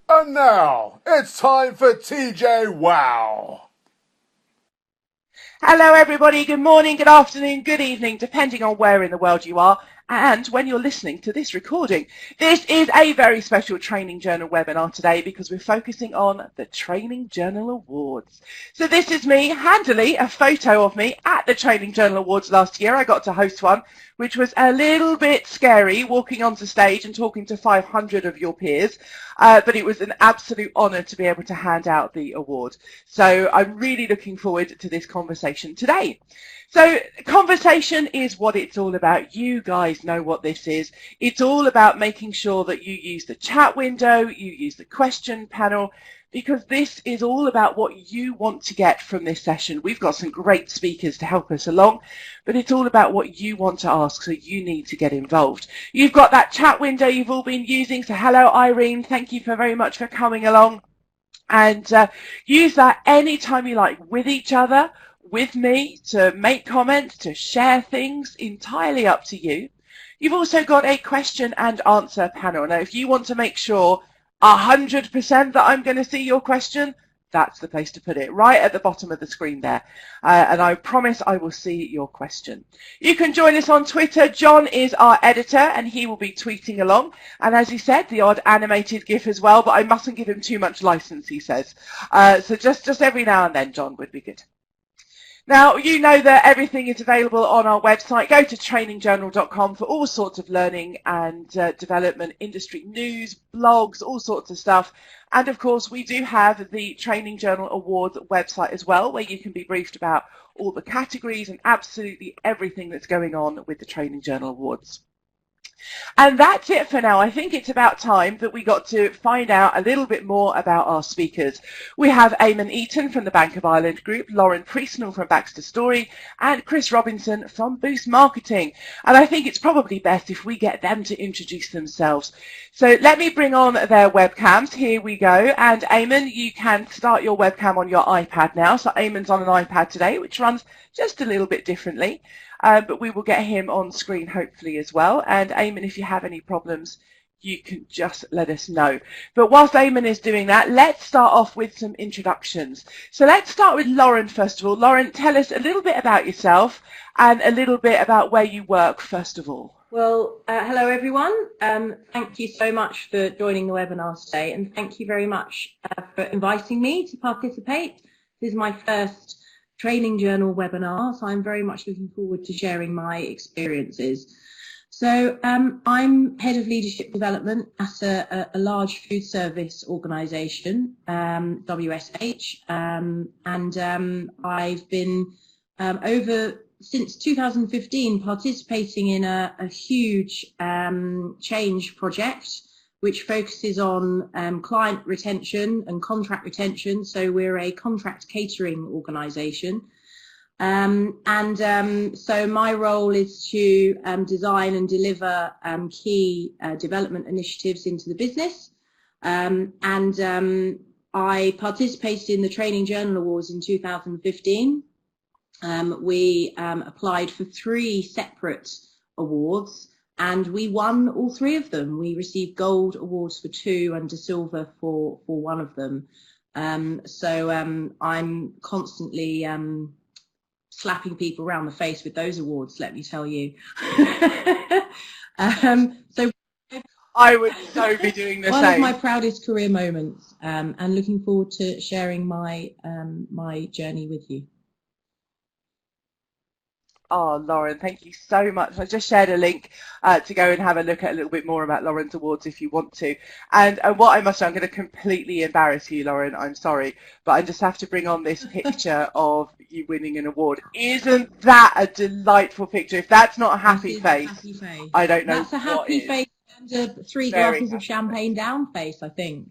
And now, it's time for TJ Wow. Hello everybody, good morning, good afternoon, good evening, depending on where in the world you are and when you're listening to this recording. This is a very special Training Journal webinar today because we're focusing on the Training Journal Awards. So this is me handily, a photo of me at the Training Journal Awards last year. I got to host one, which was a little bit scary, walking onto stage and talking to 500 of your peers, but it was an absolute honour to be able to hand out the award. So I'm really looking forward to this conversation today. So conversation is what it's all about. You guys know what this is. It's all about making sure that you use the chat window, you use the question panel, because this is all about what you want to get from this session. We've got some great speakers to help us along, but it's all about what you want to ask, so you need to get involved. You've got that chat window you've all been using, so hello Irene, thank you very much for coming along. And use that anytime you like, with each other, with me, to make comments, to share things, entirely up to you. You've also got a question and answer panel. Now, if you want to make sure 100% that I'm going to see your question, that's the place to put it, right at the bottom of the screen there. And I promise I will see your question. You can join us on Twitter. John is our editor and he will be tweeting along. And as he said, the odd animated GIF as well, but I mustn't give him too much license, he says. So just every now and then, John, would be good. Now, you know that everything is available on our website. Go to trainingjournal.com for all sorts of learning and development, industry news, blogs, all sorts of stuff. And of course, we do have the Training Journal Awards website as well, where you can be briefed about all the categories and absolutely everything that's going on with the Training Journal Awards. And that's it for now. I think it's about time that we got to find out a little bit more about our speakers. We have Amon Eaton from the Bank of Ireland Group, Lauren Priestnall from Baxter Story, and Chris Robinson from Boost Marketing. And I think it's probably best if we get them to introduce themselves. So let me bring on their webcams. Here we go. And Amon, you can start your webcam on your iPad now. So Amon's on an iPad today, which runs just a little bit differently. But we will get him on screen hopefully as well. And Amon, if you have any problems, you can just let us know. But whilst Amon is doing that, let's start off with some introductions. So let's start with Lauren first of all. Lauren, tell us a little bit about yourself and a little bit about where you work first of all. Well, hello everyone. Thank you so much for joining the webinar today, and thank you very much for inviting me to participate. This is my first Training Journal webinar, so I'm very much looking forward to sharing my experiences. So I'm Head of Leadership Development at a large food service organisation, WSH, and I've been since 2015 participating in a huge change project which focuses on client retention and contract retention. So we're a contract catering organisation. So my role is to design and deliver key development initiatives into the business. I participated in the Training Journal Awards in 2015. We applied for 3 separate awards, and we won all 3 of them. We received gold awards for 2 and a silver for 1 of them. So I'm constantly slapping people around the face with those awards, let me tell you. So I would so be doing the one same. of my proudest career moments, and looking forward to sharing my my journey with you. Oh, Lauren, thank you so much. I just shared a link to go and have a look at a little bit more about Lauren's awards if you want to. And what I must say, I'm going to completely embarrass you, Lauren. I'm sorry, but I just have to bring on this picture of you winning an award. Isn't that a delightful picture? If that's not a happy face, I don't know. That's a happy face and a 3 glasses of champagne down face, I think.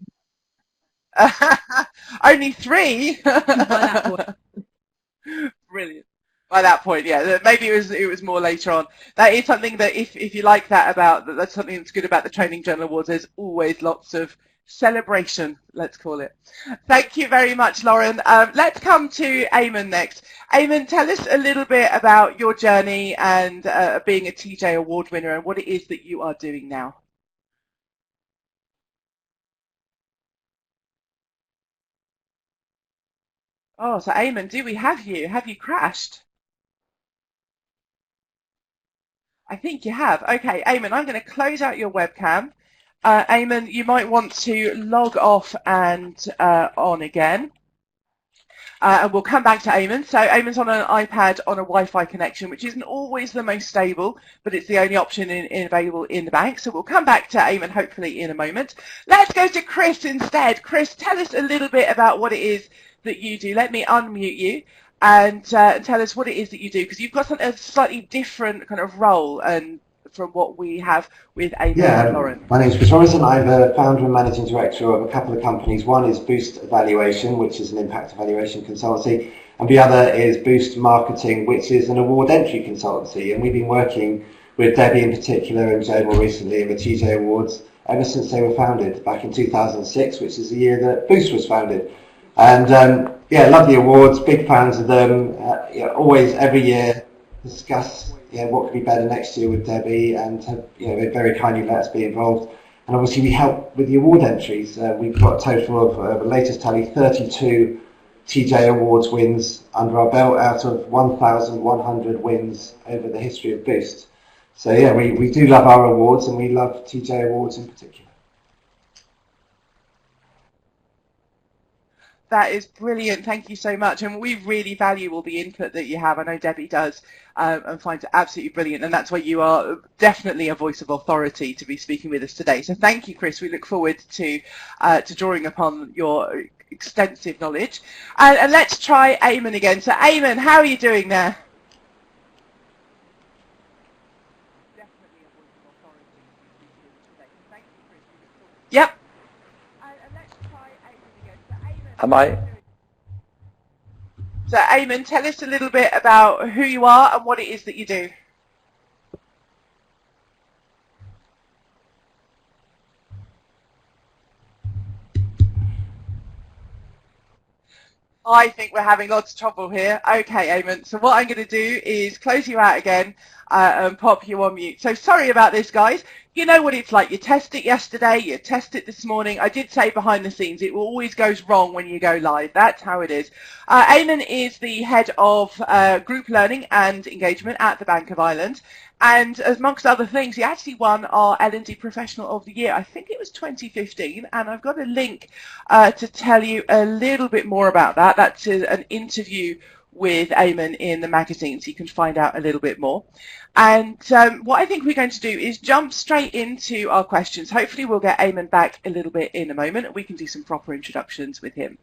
Only 3? By that point. Brilliant. By that point, yeah, maybe it was more later on. That is something that if you like that that's something that's good about the Training Journal Awards. There's always lots of celebration, let's call it. Thank you very much, Lauren. Let's come to Amon next. Amon, tell us a little bit about your journey and being a TJ Award winner and what it is that you are doing now. Oh, so Amon, do we have you? Have you crashed? I think you have. Okay, Amon, I'm going to close out your webcam. Amon, you might want to log off and on again. And we'll come back to Amon. So Amon's on an iPad on a Wi-Fi connection, which isn't always the most stable, but it's the only option available in the bank. So we'll come back to Amon hopefully in a moment. Let's go to Chris instead. Chris, tell us a little bit about what it is that you do. Let me unmute you and tell us what it is that you do, because you've got a slightly different kind of role and from what we have with Amon and Lauren. My name is Patrice. I'm a founder and managing director of a couple of companies. One is Boost Evaluation, which is an impact evaluation consultancy, and the other is Boost Marketing, which is an award entry consultancy. And we've been working with Debbie in particular and Joe more recently in the TJ Awards ever since they were founded back in 2006, which is the year that Boost was founded. And love the awards, big fans of them. Always every year discuss what could be better next year with Debbie, and they very kindly let us be involved. And obviously we help with the award entries. We've got a total of, the latest tally, 32 TJ Awards wins under our belt out of 1,100 wins over the history of Boost. So we do love our awards, and we love TJ Awards in particular. That is brilliant. Thank you so much. And we really value all the input that you have. I know Debbie does, and finds it absolutely brilliant. And that's why you are definitely a voice of authority to be speaking with us today. So thank you, Chris. We look forward to drawing upon your extensive knowledge. And let's try Amon again. So Amon, how are you doing there? Definitely a voice of authority to be speaking with us today. So thank you, Chris. We look forward to Yep. And let's try Amon again. So Amon, Am I? So Amon, tell us a little bit about who you are and what it is that you do. I think we're having lots of trouble here. Okay, Amon. So what I'm going to do is close you out again and pop you on mute. So sorry about this, guys. You know what it's like. You test it yesterday. You test it this morning. I did say behind the scenes, it always goes wrong when you go live. That's how it is. Amon is the head of group learning and engagement at the Bank of Ireland. And amongst other things, he actually won our L&D Professional of the Year. I think it was 2015. And I've got a link to tell you a little bit more about that. That's an interview with Amon in the magazine, so you can find out a little bit more. And what I think we're going to do is jump straight into our questions. Hopefully we'll get Amon back a little bit in a moment and we can do some proper introductions with him.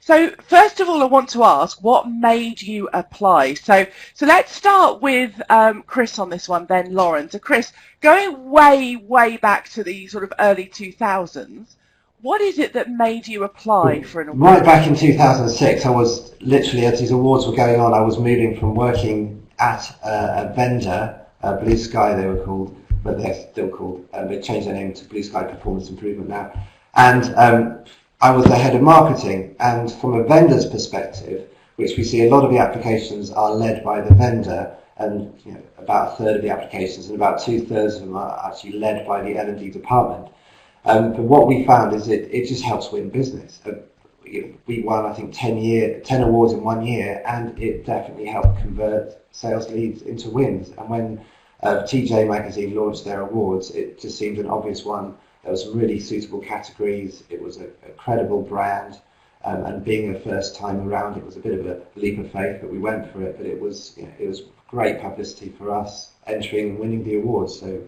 So first of all, I want to ask, what made you apply? So let's start with Chris on this one, then Lauren. So Chris, going way back to the sort of early 2000s, what is it that made you apply for an award? Right back in 2006, I was literally, as these awards were going on, I was moving from working at a vendor, Blue Sky they were called, but they're still called, they changed their name to Blue Sky Performance Improvement now. And I was the head of marketing, and from a vendor's perspective, which we see a lot of the applications are led by the vendor, and about a third of the applications and about 2/3 of them are actually led by the L&D department. But what we found is it just helps win business. We won, I think, 10 awards in 1 year, and it definitely helped convert sales leads into wins. And when TJ Magazine launched their awards, it just seemed an obvious one. There was some really suitable categories. It was a credible brand, and being a first time around, it was a bit of a leap of faith, but we went for it. But it was great publicity for us entering and winning the awards. So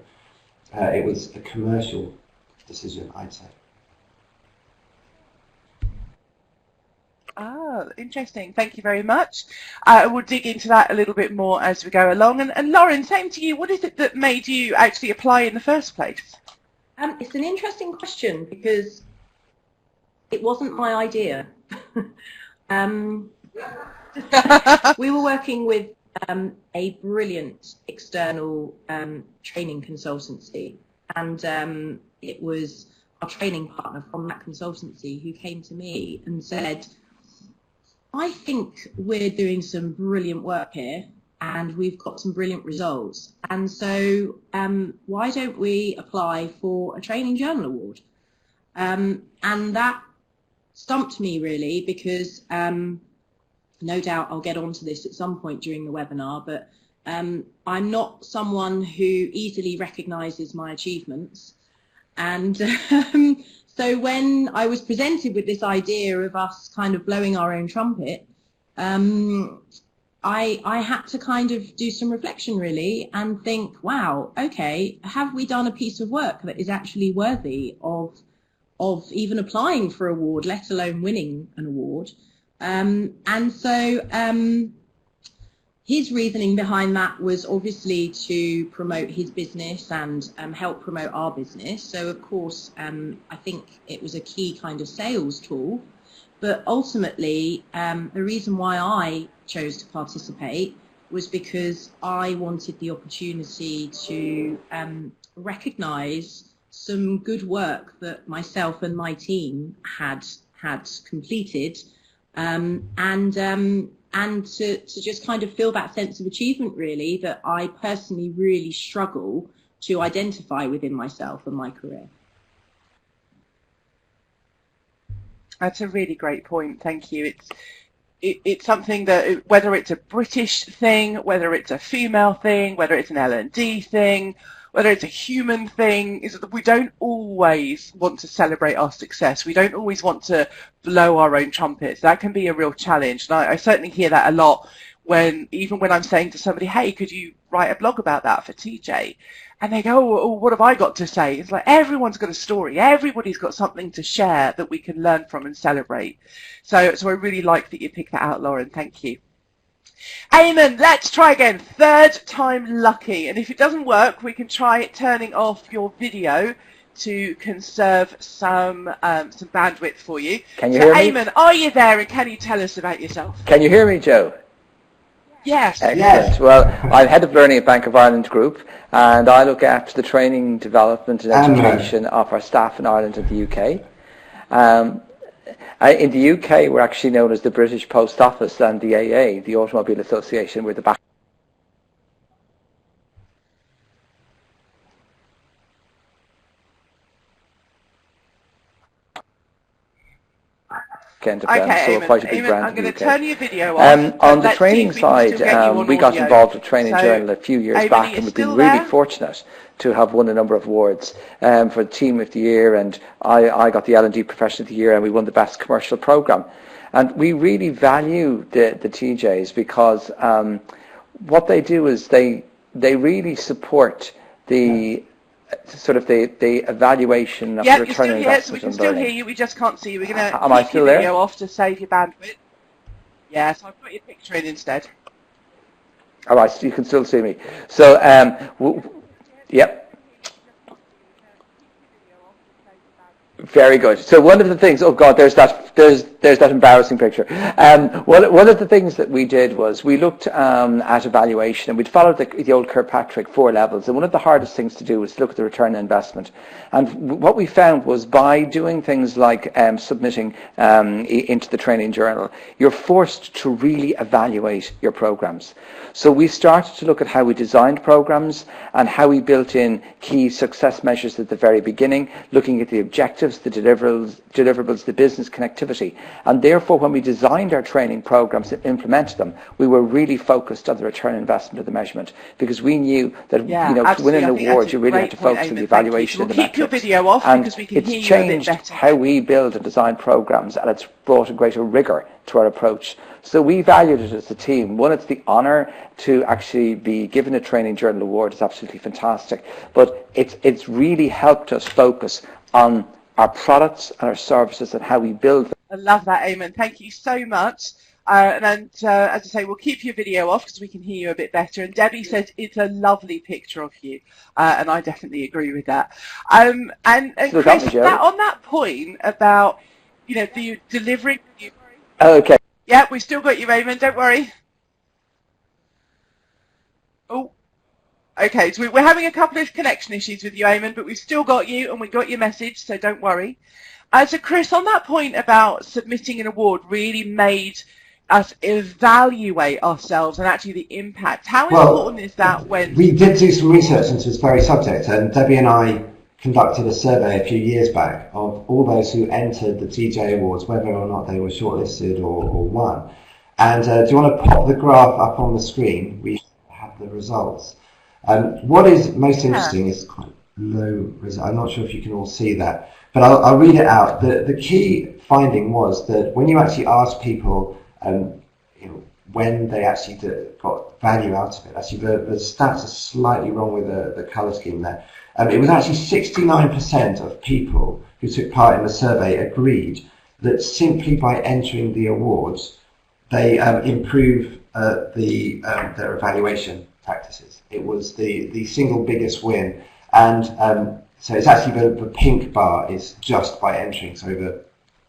it was a commercial decision, I'd say. Ah, interesting. Thank you very much. We'll dig into that a little bit more as we go along. And Lauren, same to you. What is it that made you actually apply in the first place? It's an interesting question because it wasn't my idea. We were working with a brilliant external training consultancy, and it was our training partner from that consultancy who came to me and said, I think we're doing some brilliant work here and we've got some brilliant results, and so why don't we apply for a training journal award? And that stumped me really, because no doubt I'll get onto this at some point during the webinar, but I'm not someone who easily recognises my achievements. And so when I was presented with this idea of us kind of blowing our own trumpet, I had to kind of do some reflection really and think, wow, okay, have we done a piece of work that is actually worthy of even applying for an award, let alone winning an award? And so his reasoning behind that was obviously to promote his business and help promote our business. So of course, I think it was a key kind of sales tool. But ultimately, the reason why I chose to participate was because I wanted the opportunity to recognise some good work that myself and my team had completed, and to just kind of feel that sense of achievement really that I personally really struggle to identify within myself and my career. That's a really great point. Thank you. It's something that, whether it's a British thing, whether it's a female thing, whether it's an L&D thing, whether it's a human thing, is that we don't always want to celebrate our success. We don't always want to blow our own trumpets. That can be a real challenge. And I certainly hear that a lot even when I'm saying to somebody, hey, could you write a blog about that for TJ? And they go, oh, what have I got to say? It's like everyone's got a story. Everybody's got something to share that we can learn from and celebrate. So I really like that you picked that out, Lauren. Thank you. Amon, let's try again. Third time lucky. And if it doesn't work, we can try turning off your video to conserve some bandwidth for you. Can you hear me? Amon, are you there, and can you tell us about yourself? Can you hear me, Joe? Yes. Excellent. Yes. Well, I'm head of learning at Bank of Ireland Group, and I look after the training, development and education of our staff in Ireland and the UK. In the UK, we're actually known as the British Post Office, and the AA, the Automobile Association, we're the back end of them, Okay, so we're quite a big Amon, brand I'm in the going to UK. turn your video off. On the training side, we got involved with Training Journal a few years Amon, back, and we've been really fortunate to have won a number of awards for the Team of the Year, and I got the L&D Professional of the Year, and we won the Best Commercial Programme. And we really value the TJs because what they do is they really support the sort of the evaluation of the return on investment and learning. Yes, we can still hear you. We just can't see you. We're going to keep your video off to save your bandwidth. Yes, I've put your picture in instead. All right, so you can still see me. So, yep. Very good. So one of the things, oh God, there's that embarrassing picture. One of the things that we did was we looked at evaluation, and we'd followed the old Kirkpatrick 4 levels. And one of the hardest things to do was to look at the return on investment. And what we found was by doing things like submitting into the training journal, you're forced to really evaluate your programs. So we started to look at how we designed programs and how we built in key success measures at the very beginning, looking at the objectives, the deliverables, the business connectivity. And therefore, when we designed our training programs and implemented them, we were really focused on the return on investment of the measurement, because we knew that to win an award, you really had to focus on the evaluation of the metrics. Keep your video off, and because we can hear it's you a bit changed better. how we build and design programs, and it's brought a greater rigor to our approach. So we valued it as a team. One, it's the honour to actually be given a Training Journal Award. It's absolutely fantastic. But it's really helped us focus on our products and our services and how we build them. I love that, Amon. Thank you so much. And as I say, we'll keep your video off because we can hear you a bit better. And Debbie says it's a lovely picture of you, and I definitely agree with that. And Chris, on that point about the delivering. Okay. Yeah, we've still got you, Amon. Don't worry. Oh. Okay, so we're having a couple of connection issues with you, Amon, but we've still got you, and we got your message, so don't worry. So, Chris, on that point about submitting an award really made us evaluate ourselves and actually the impact. How important is that when... We did do some research into this very subject, and Debbie and I conducted a survey a few years back of all those who entered the TJ Awards, whether or not they were shortlisted or won. And do you want to pop the graph up on the screen? We have the results. What is most interesting is quite low result. I'm not sure if you can all see that, but I'll read it out. The key finding was that when you actually ask people when they actually got value out of it, actually the stats are slightly wrong with the colour scheme there. It was actually 69% of people who took part in the survey agreed that simply by entering the awards, they improve their evaluation practices. It was the single biggest win, and so it's actually the pink bar is just by entering. So the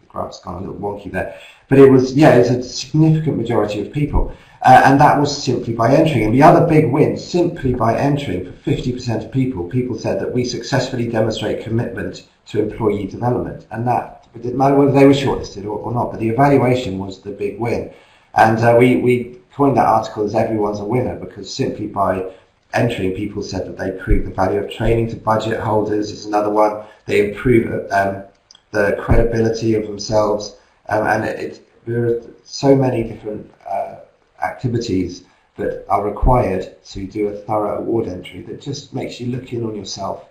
graph's gone a little wonky there, but it's a significant majority of people, and that was simply by entering. And the other big win, simply by entering, for 50% of people said that we successfully demonstrate commitment to employee development, and that it didn't matter whether they were shortlisted or not, but the evaluation was the big win. And we coined that article as "Everyone's a Winner," because simply by entering, people said that they prove the value of training to budget holders is another one. They improve the credibility of themselves, and there are so many different activities that are required to do a thorough award entry that just makes you look in on yourself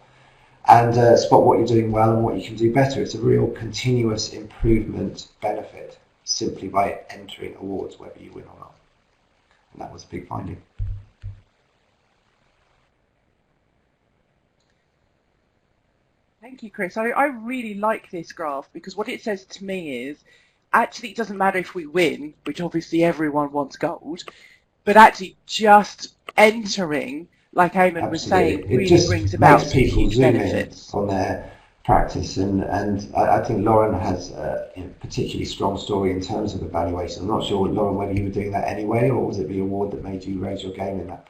and spot what you're doing well and what you can do better. It's a real continuous improvement benefit simply by entering awards, whether you win or not. And that was a big finding. Thank you, Chris. I really like this graph because what it says to me is actually it doesn't matter if we win, which obviously everyone wants gold, but actually just entering, like Amon was saying, really brings about huge benefits on their practice. And I think Lauren has a particularly strong story in terms of evaluation. I'm not sure, Lauren, whether you were doing that anyway, or was it the award that made you raise your game in that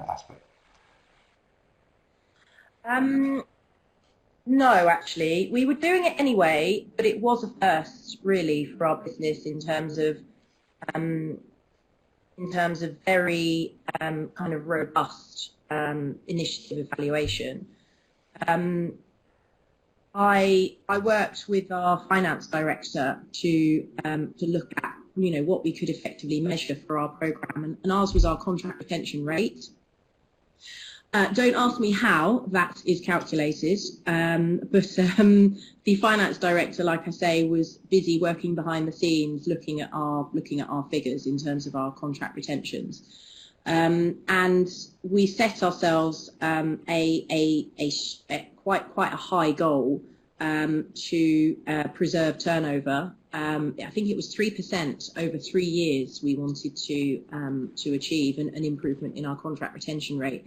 aspect? No, actually, we were doing it anyway, but it was a first, really, for our business in terms of very kind of robust initiative evaluation. I worked with our finance director to look at what we could effectively measure for our program, and ours was our contract retention rate. Don't ask me how that is calculated, but the finance director, like I say, was busy working behind the scenes, looking at our figures in terms of our contract retentions, and we set ourselves quite a high goal to preserve turnover. I think it was 3% over 3 years we wanted to achieve an improvement in our contract retention rate.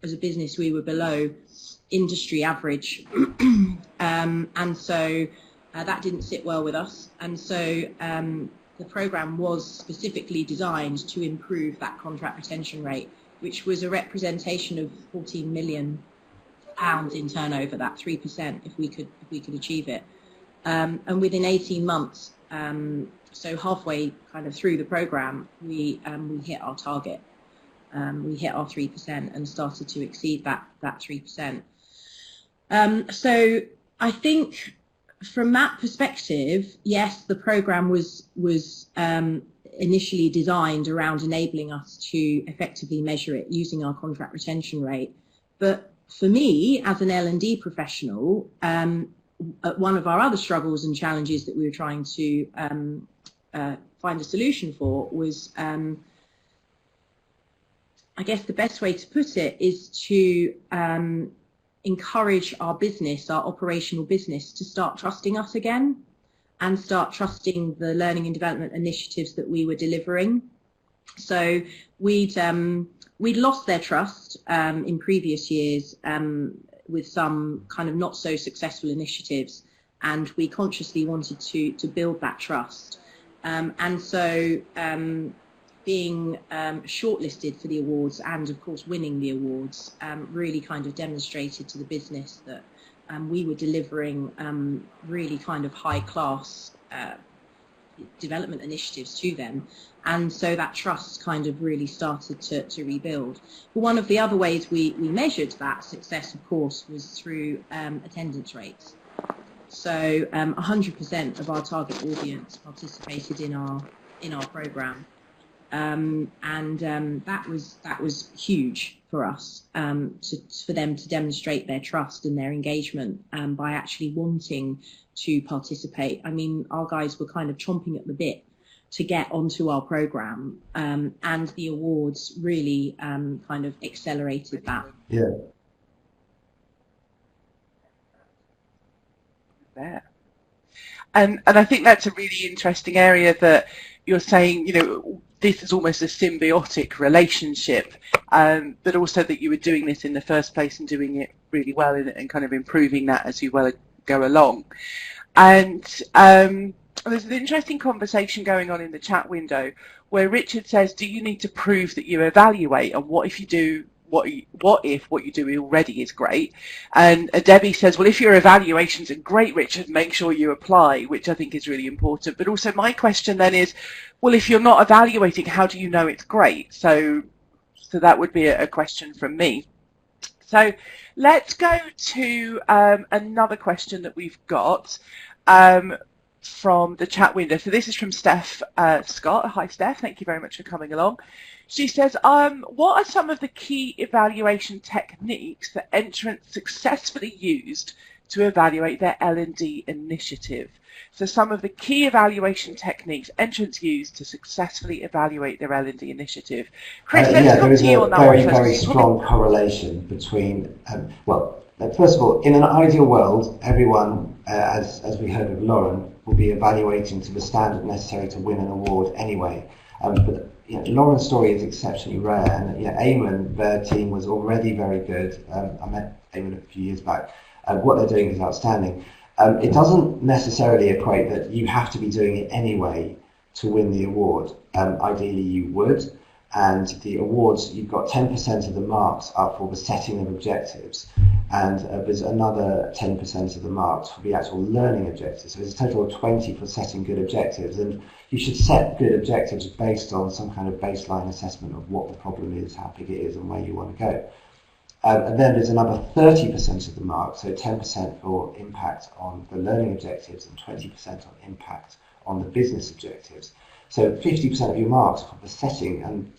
As a business, we were below industry average, and so that didn't sit well with us. And so the program was specifically designed to improve that contract retention rate, which was a representation of £14 million in turnover. That 3%, if we could achieve it, and within 18 months, so halfway kind of through the program, we hit our target. We hit our 3% and started to exceed that 3%. So I think from that perspective, yes, the program was initially designed around enabling us to effectively measure it using our contract retention rate. But for me, as an L&D professional, one of our other struggles and challenges that we were trying to find a solution for was I guess the best way to put it is to encourage our business, our operational business, to start trusting us again and start trusting the learning and development initiatives that we were delivering. So we'd lost their trust in previous years with some kind of not so successful initiatives, and we consciously wanted to build that trust. And so being shortlisted for the awards and of course winning the awards really kind of demonstrated to the business that we were delivering really kind of high class development initiatives to them, and so that trust kind of really started to rebuild. But one of the other ways we measured that success, of course, was through attendance rates. So 100% of our target audience participated in in our program. That was huge for us, for them to demonstrate their trust and their engagement by actually wanting to participate. I mean, our guys were kind of chomping at the bit to get onto our program, and the awards really kind of accelerated that. Yeah. There. And I think that's a really interesting area that you're saying, you know, this is almost a symbiotic relationship, but also that you were doing this in the first place and doing it really well and kind of improving that as you go along. And there's an interesting conversation going on in the chat window where Richard says, do you need to prove that you evaluate, and what if you do? What if what you do already is great? And Debbie says, well, if your evaluations are great, Richard, make sure you apply, which I think is really important. But also my question then is, well, if you're not evaluating, how do you know it's great? So that would be a question from me. So let's go to another question that we've got from the chat window. So this is from Steph Scott. Hi, Steph. Thank you very much for coming along. She says, what are some of the key evaluation techniques that entrants successfully used to evaluate their L&D initiative? So some of the key evaluation techniques entrants use to successfully evaluate their L&D initiative. Chris, let's come to you on that one first. There is a very strong correlation between, first of all, in an ideal world, everyone, as we heard with Lauren, will be evaluating to the standard necessary to win an award anyway. But Lauren's story is exceptionally rare, and Amon, their team, was already very good. I met Amon a few years back. What they're doing is outstanding. It doesn't necessarily equate that you have to be doing it anyway to win the award. Ideally, you would. And the awards, you've got 10% of the marks are for the setting of objectives, and there's another 10% of the marks for the actual learning objectives. So there's a total of 20 for setting good objectives, and you should set good objectives based on some kind of baseline assessment of what the problem is, how big it is, and where you want to go. And then there's another 30% of the marks, so 10% for impact on the learning objectives and 20% on impact on the business objectives. So 50% of your marks for the setting, and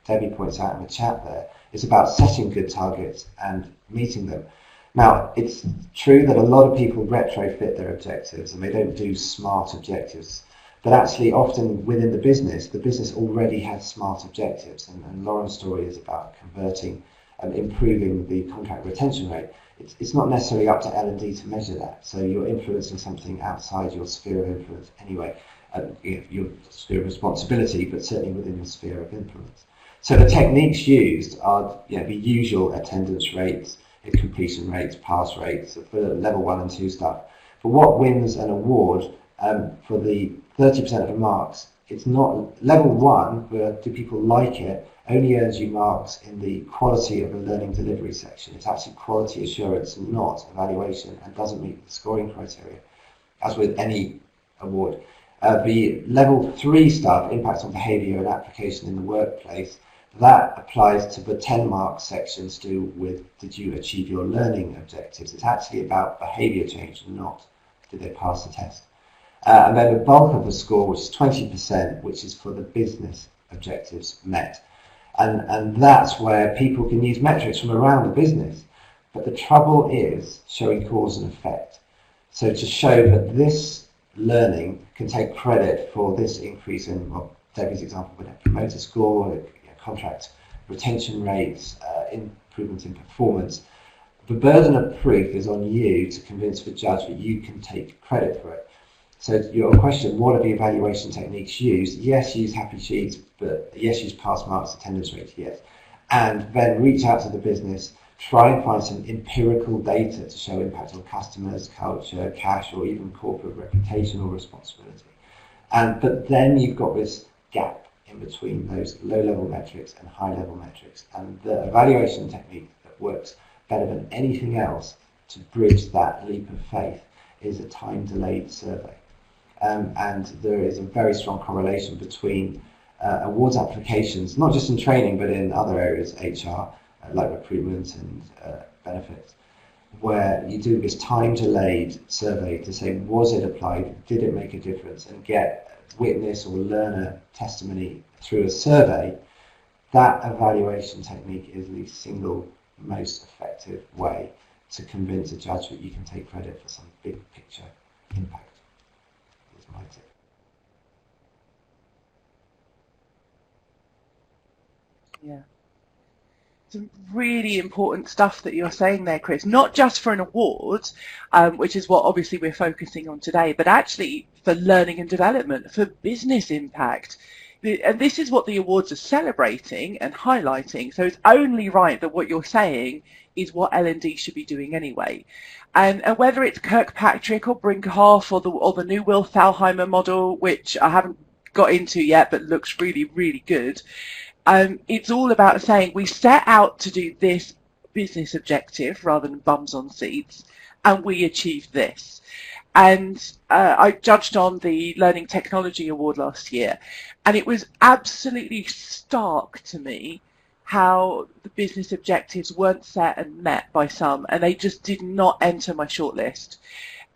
Debbie points out in the chat there, is about setting good targets and meeting them. Now, it's true that a lot of people retrofit their objectives and they don't do SMART objectives. But actually, often within the business already has SMART objectives. And Lauren's story is about converting and improving the contract retention rate. It's not necessarily up to L&D to measure that. So you're influencing something outside your sphere of influence anyway. Your sphere of responsibility, but certainly within your sphere of influence. So the techniques used are the usual attendance rates, completion rates, pass rates for level 1 and 2 stuff. But what wins an award for the 30% of the marks, it's not level 1, where do people like it, only earns you marks in the quality of the learning delivery section. It's actually quality assurance, not evaluation, and doesn't meet the scoring criteria, as with any award. The level 3 stuff, impact on behaviour and application in the workplace, that applies to the 10 mark sections to do with did you achieve your learning objectives. It's actually about behaviour change, not did they pass the test. And then the bulk of the score, which is 20%, which is for the business objectives met. And that's where people can use metrics from around the business. But the trouble is showing cause and effect. So to show that this learning can take credit for this increase in, Debbie's example with a promoter score, contract retention rates, improvements in performance. The burden of proof is on you to convince the judge that you can take credit for it. So your question, what are the evaluation techniques used? Yes, use happy sheets, but yes, use pass marks, attendance rates, yes. And then reach out to the business, try and find some empirical data to show impact on customers, culture, cash, or even corporate reputation or responsibility. But then you've got this gap in between those low-level metrics and high-level metrics. And the evaluation technique that works better than anything else to bridge that leap of faith is a time-delayed survey. And there is a very strong correlation between awards applications, not just in training, but in other areas, HR, like recruitment and benefits. where you do this time-delayed survey to say, was it applied, did it make a difference, and get witness or learner testimony through a survey, that evaluation technique is the single most effective way to convince a judge that you can take credit for some big picture impact. Is my tip. Yeah. Some really important stuff that you're saying there, Chris, not just for an award, which is what obviously we're focusing on today, but actually for learning and development, for business impact. And this is what the awards are celebrating and highlighting. So it's only right that what you're saying is what L&D should be doing anyway. And whether it's Kirkpatrick or Brinkhoff or the new Will Thalheimer model, which I haven't got into yet, but looks really, really good. It's all about saying we set out to do this business objective rather than bums on seats, and we achieved this. And I judged on the Learning Technology Award last year, and it was absolutely stark to me how the business objectives weren't set and met by some, and they just did not enter my shortlist.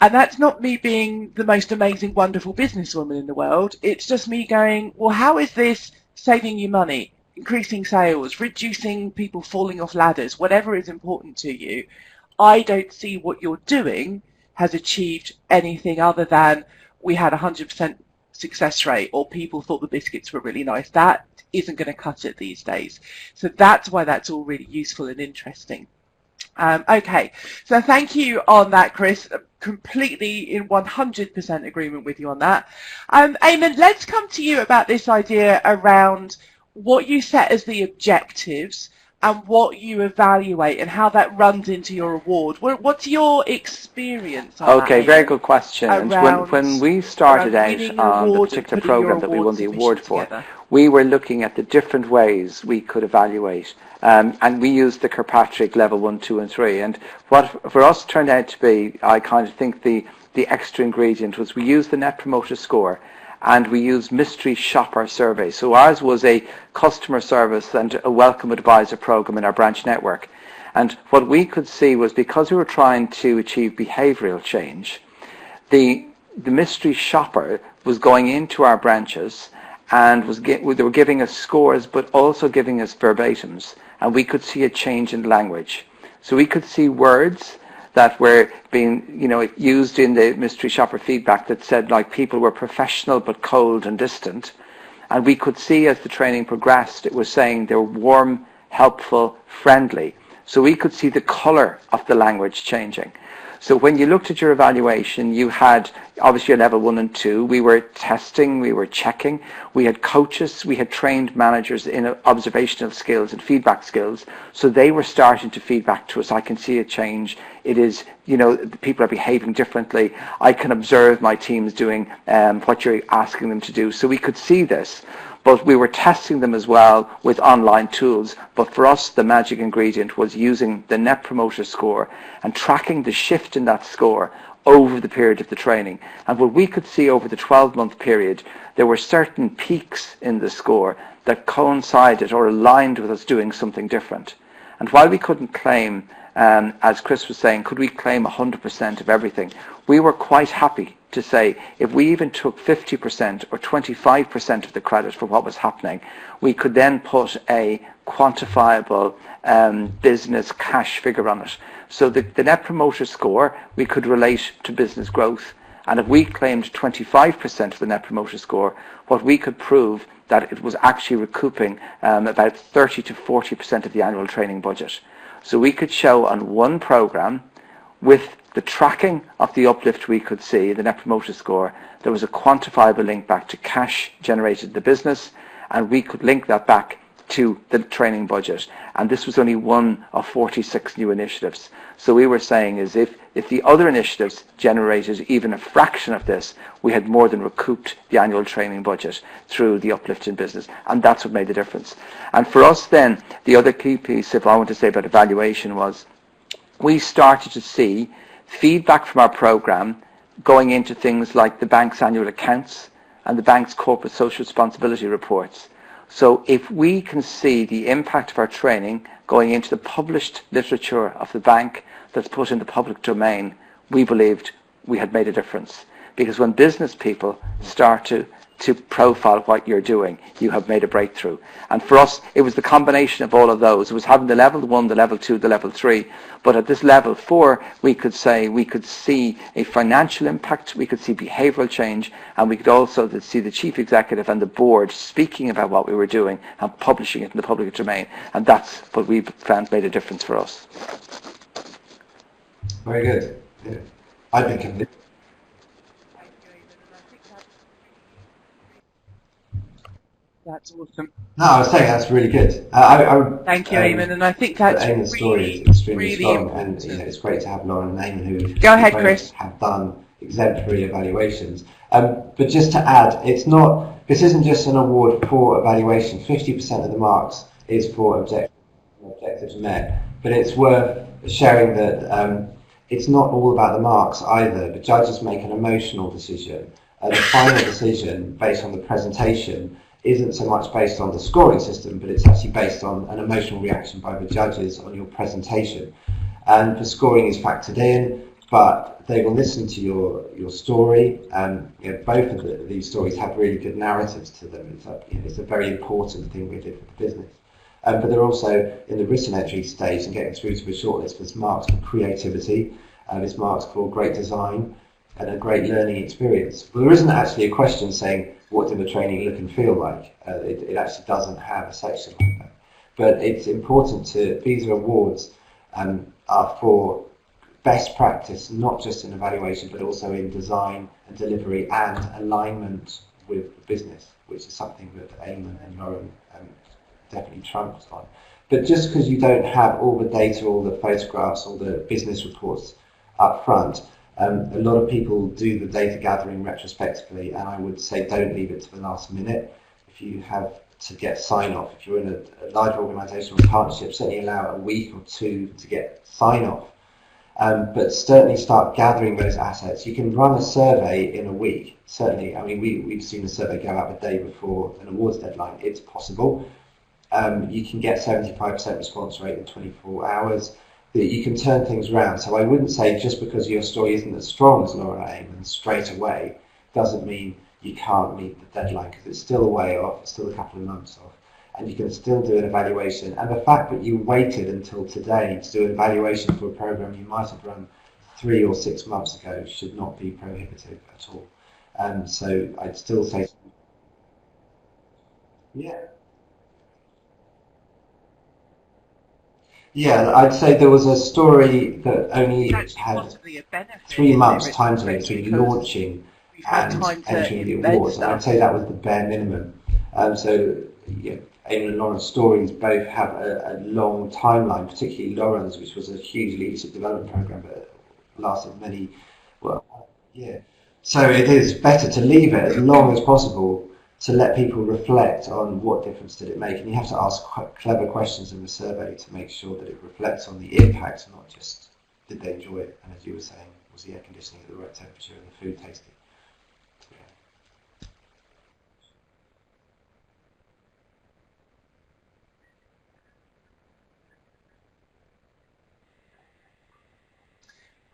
And that's not me being the most amazing, wonderful businesswoman in the world. It's just me going, well, how is this saving you money, increasing sales, reducing people falling off ladders, whatever is important to you? I don't see what you're doing has achieved anything other than we had 100% success rate or people thought the biscuits were really nice. That isn't going to cut it these days. So that's why that's all really useful and interesting. Okay, so thank you on that, Chris. Completely in 100% agreement with you on that. Amon, let's come to you about this idea around what you set as the objectives and what you evaluate and how that runs into your award. What's your experience on Okay, that, very good question. And when we started out on the particular program that we won the award for, we were looking at the different ways we could evaluate. And we used the Kirkpatrick level 1, 2 and 3. And what for us turned out to be, I kind of think the extra ingredient was we used the Net Promoter Score and we used mystery shopper surveys. So ours was a customer service and a welcome advisor program in our branch network. And what we could see was, because we were trying to achieve behavioural change, the mystery shopper was going into our branches and they were giving us scores but also giving us verbatims, and we could see a change in language. So we could see words that were being, used in the mystery shopper feedback that said, like, people were professional but cold and distant. And we could see as the training progressed, it was saying they were warm, helpful, friendly. So we could see the colour of the language changing. So when you looked at your evaluation, you had obviously a level 1 and 2. We were testing, we were checking. We had coaches, we had trained managers in observational skills and feedback skills. So they were starting to feedback to us. I can see a change. It is, people are behaving differently. I can observe my teams doing what you're asking them to do. So we could see this. But we were testing them as well with online tools. But for us, the magic ingredient was using the Net Promoter Score and tracking the shift in that score over the period of the training. And what we could see over the 12-month period, there were certain peaks in the score that coincided or aligned with us doing something different. And while we couldn't claim, as Chris was saying, could we claim 100% of everything, we were quite happy to say if we even took 50% or 25% of the credit for what was happening, we could then put a quantifiable business cash figure on it. So the Net Promoter Score we could relate to business growth, and if we claimed 25% of the Net Promoter Score, what we could prove that it was actually recouping about 30 to 40% of the annual training budget. So we could show on one program, with the tracking of the uplift we could see, the Net Promoter Score, there was a quantifiable link back to cash generated in the business, and we could link that back to the training budget. And this was only one of 46 new initiatives. So we were saying is if the other initiatives generated even a fraction of this, we had more than recouped the annual training budget through the uplift in business. And that's what made the difference. And for us then, the other key piece, if I want to say about evaluation, was we started to see feedback from our program going into things like the bank's annual accounts and the bank's corporate social responsibility reports. So if we can see the impact of our training going into the published literature of the bank, that's put in the public domain, we believed we had made a difference. Because when business people start to profile what you're doing, you have made a breakthrough. And for us, it was the combination of all of those. It was having the level 1, the level 2, the level 3. But at this level 4, we could see a financial impact, we could see behavioural change, and we could also see the chief executive and the board speaking about what we were doing and publishing it in the public domain. And that's what we found made a difference for us. Very good. Yeah. I've been convinced. That's awesome. No, I was saying that's really good. Thank you, Amon, and I think that's Amon's story really, is extremely really strong, important. and it's great to have Lauren and Amon who Go ahead, both Chris. have done exemplary evaluations. But just to add, this isn't just an award for evaluation. 50% of the marks is for objectives met, but it's worth sharing that it's not all about the marks either. The judges make an emotional decision. The final decision, based on the presentation, isn't so much based on the scoring system, but it's actually based on an emotional reaction by the judges on your presentation. And the scoring is factored in, but they will listen to your story. Both of these stories have really good narratives to them. It's a very important thing we did for the business. But they're also in the written entry stage and getting through to the shortlist. There's marks for creativity, there's marks for great design, and a great learning experience. Well, there isn't actually a question saying, what did the training look and feel like? It actually doesn't have a section like that. But it's important these awards are for best practice, not just in evaluation, but also in design and delivery and alignment with the business, which is something that Amon and Lauren definitely trumped on. But just because you don't have all the data, all the photographs, all the business reports up front, a lot of people do the data gathering retrospectively, and I would say don't leave it to the last minute. If you have to get sign-off, if you're in a large organisation or partnership, certainly allow a week or 2 to get sign-off. But certainly start gathering those assets. You can run a survey in a week, certainly. I mean, we've seen a survey go out the day before an awards deadline. It's possible. You can get 75% response rate in 24 hours. That you can turn things around. So I wouldn't say just because your story isn't as strong as Lauren and Amon straight away doesn't mean you can't meet the deadline, because it's still a way off, it's still a couple of months off, and you can still do an evaluation. And the fact that you waited until today to do an evaluation for a program you might have run 3 or 6 months ago should not be prohibitive at all. So I'd still say, yeah, I'd say there was a story that only had 3 months time delay between launching and entering the awards, and I'd say that was the bare minimum. So Amon and Lauren's stories both have a long timeline, particularly Lauren's, which was a huge leadership development program that lasted So it is better to leave it as long as possible to let people reflect on what difference did it make. And you have to ask clever questions in the survey to make sure that it reflects on the impact, not just did they enjoy it. And as you were saying, was the air conditioning at the right temperature and the food tasty?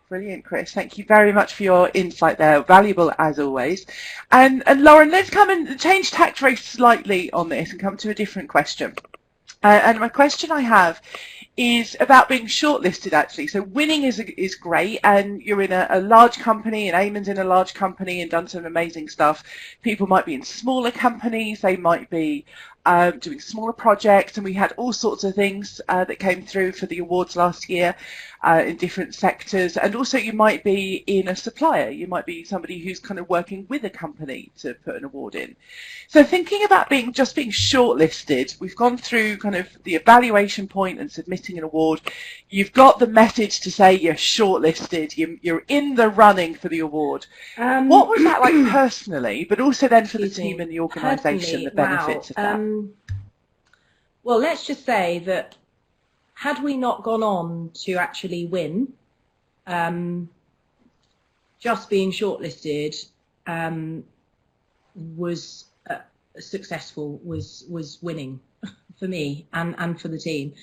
Brilliant, Chris. Thank you very much for your insight there. Valuable as always. And Lauren, let's come and change tack very slightly on this and come to a different question. And my question I have is about being shortlisted, actually. So winning is great, and you're in a large company, and Amon's in a large company and done some amazing stuff. People might be in smaller companies, they might be doing smaller projects, and we had all sorts of things that came through for the awards last year in different sectors. And also you might be in a supplier, you might be somebody who's kind of working with a company to put an award in. So thinking about being shortlisted, we've gone through kind of the evaluation point and submitting an award. You've got the message to say you're shortlisted, you're in the running for the award. What was that like personally, but also then for the team and the organisation, the benefits of that? Well, let's just say that had we not gone on to actually win, just being shortlisted was successful, was winning for me and for the team.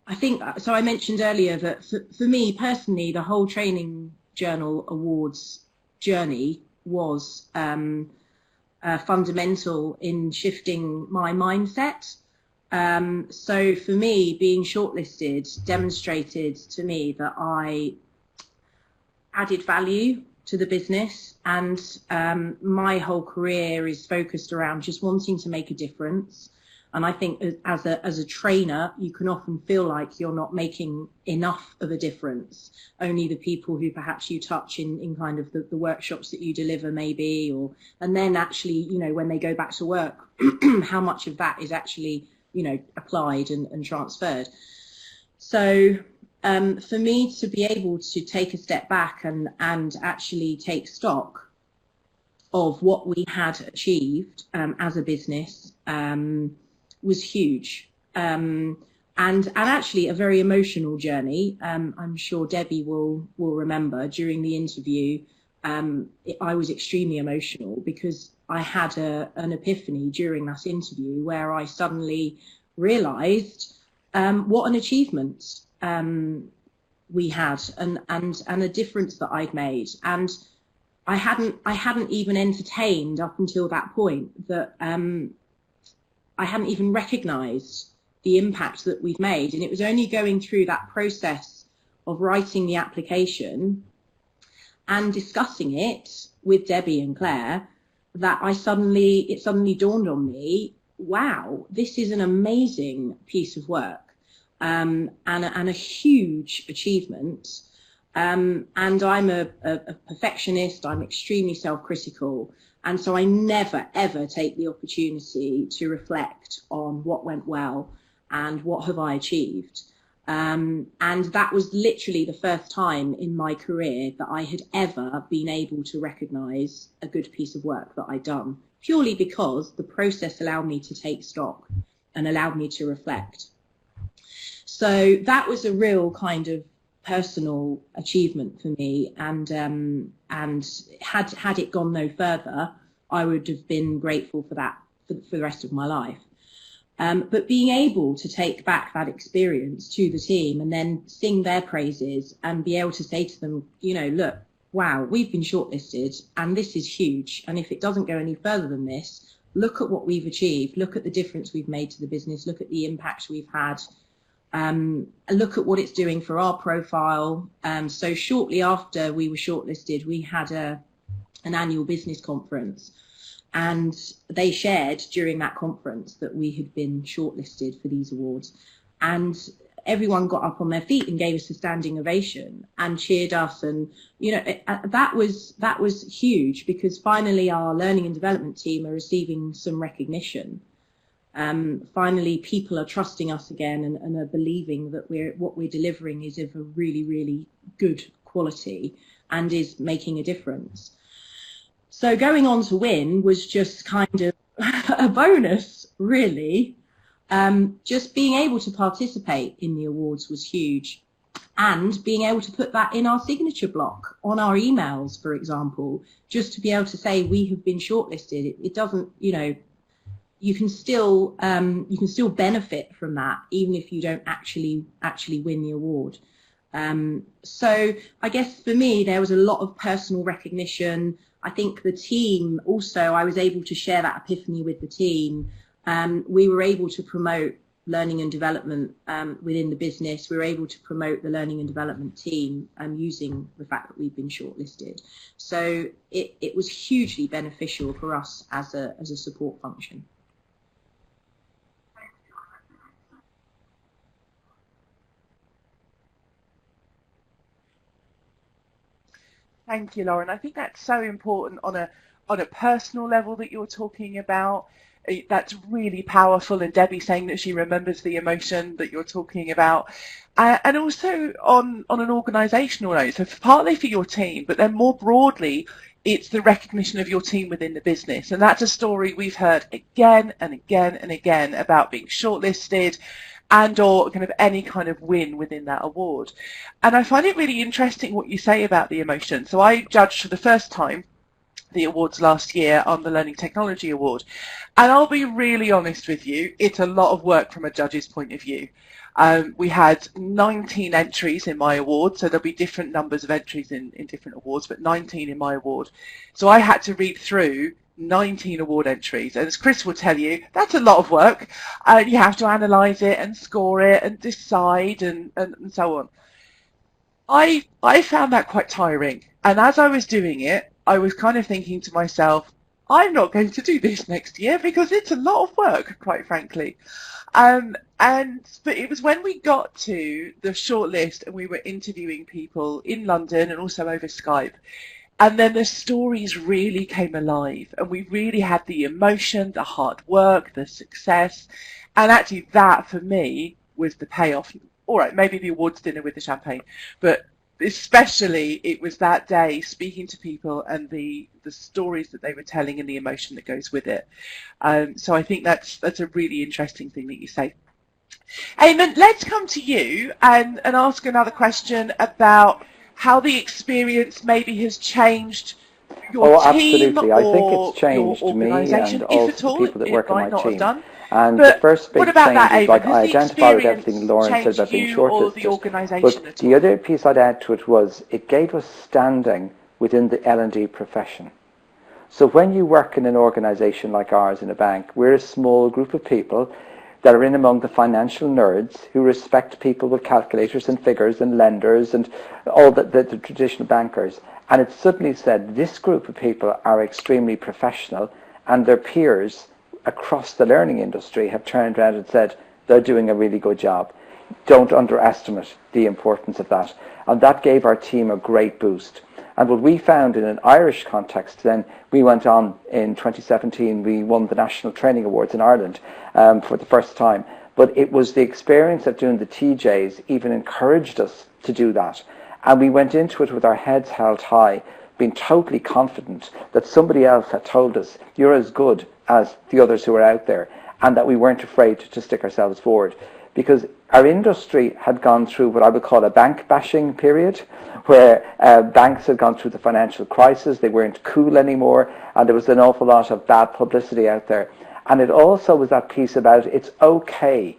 I think, so I mentioned earlier that for me personally, the whole Training Journal Awards journey was fundamental in shifting my mindset. So for me, being shortlisted demonstrated to me that I added value to the business, and my whole career is focused around just wanting to make a difference. And I think as a trainer, you can often feel like you're not making enough of a difference. Only the people who perhaps you touch in kind of the workshops that you deliver maybe, and then actually, you know, when they go back to work, how much of that is actually, you know, applied and transferred. So for me to be able to take a step back and actually take stock of what we had achieved as a business was huge, and actually a very emotional journey. I'm sure Debbie will remember during the interview, I was extremely emotional because I had an epiphany during that interview where I suddenly realised what an achievement we had and a difference that I'd made. And I hadn't even entertained up until that point that I hadn't even recognised the impact that we've made. And it was only going through that process of writing the application and discussing it with Debbie and Claire that it suddenly dawned on me, wow, this is an amazing piece of work and a huge achievement. And I'm a perfectionist. I'm extremely self-critical. And so I never, ever take the opportunity to reflect on what went well and what have I achieved. And that was literally the first time in my career that I had ever been able to recognise a good piece of work that I'd done, purely because the process allowed me to take stock and allowed me to reflect. So that was a real kind of personal achievement for me, and had it gone no further, I would have been grateful for that for the rest of my life. But being able to take back that experience to the team and then sing their praises and be able to say to them, you know, look, wow, we've been shortlisted and this is huge. And if it doesn't go any further than this, look at what we've achieved. Look at the difference we've made to the business. Look at the impact we've had. Look at what it's doing for our profile. So shortly after we were shortlisted, we had an annual business conference, and they shared during that conference that we had been shortlisted for these awards, and everyone got up on their feet and gave us a standing ovation and cheered us. And you know, that was huge, because finally our learning and development team are receiving some recognition. Finally, people are trusting us again and are believing that what we're delivering is of a really, really good quality and is making a difference. So going on to win was just kind of a bonus, really. Just being able to participate in the awards was huge, and being able to put that in our signature block on our emails, for example, just to be able to say we have been shortlisted. It doesn't, you know, you can still benefit from that even if you don't actually win the award. So I guess for me there was a lot of personal recognition. I think the team also, I was able to share that epiphany with the team. We were able to promote learning and development within the business. We were able to promote the learning and development team using the fact that we've been shortlisted. So it was hugely beneficial for us as a support function. Thank you, Lauren. I think that's so important on a personal level that you're talking about. That's really powerful. And Debbie saying that she remembers the emotion that you're talking about. And also on an organisational note, so partly for your team, but then more broadly, it's the recognition of your team within the business. And that's a story we've heard again and again and again about being shortlisted and or kind of any kind of win within that award. And I find it really interesting what you say about the emotion. So I judged for the first time the awards last year on the Learning Technology Award. And I'll be really honest with you, it's a lot of work from a judge's point of view. We had 19 entries in my award, so there'll be different numbers of entries in different awards, but 19 in my award. So I had to read through 19 award entries, and as Chris will tell you, that's a lot of work. You have to analyse it and score it and decide and so on. I found that quite tiring, and as I was doing it, I was kind of thinking to myself, I'm not going to do this next year because it's a lot of work, quite frankly. But it was when we got to the shortlist and we were interviewing people in London and also over Skype, and then the stories really came alive, and we really had the emotion, the hard work, the success, and actually that for me was the payoff. All right, maybe the awards dinner with the champagne, but especially it was that day speaking to people and the stories that they were telling and the emotion that goes with it. So I think that's a really interesting thing that you say. Amon, let's come to you and ask another question about how the experience maybe has changed your team absolutely. or I think it's changed your me organisation, and if also at the all. people that work It on might my not team. have done. And But the first big what about change that, is, Amon? like, Has I the identify with experience everything Lauren said changed about being you or the shortlisted. organisation But at the all? other piece I'd add to it was it gave us standing within the L&D profession. So when you work in an organisation like ours in a bank, we're a small group of people that are in among the financial nerds who respect people with calculators and figures and lenders and all the traditional bankers. And it suddenly said this group of people are extremely professional, and their peers across the learning industry have turned around and said they're doing a really good job. Don't underestimate the importance of that. And that gave our team a great boost. And what we found in an Irish context then, we went on in 2017, we won the National Training Awards in Ireland for the first time. But it was the experience of doing the TJs even encouraged us to do that. And we went into it with our heads held high, being totally confident that somebody else had told us, you're as good as the others who are out there, and that we weren't afraid to stick ourselves forward. Because our industry had gone through what I would call a bank bashing period, where banks had gone through the financial crisis, they weren't cool anymore, and there was an awful lot of bad publicity out there. And it also was that piece about it's okay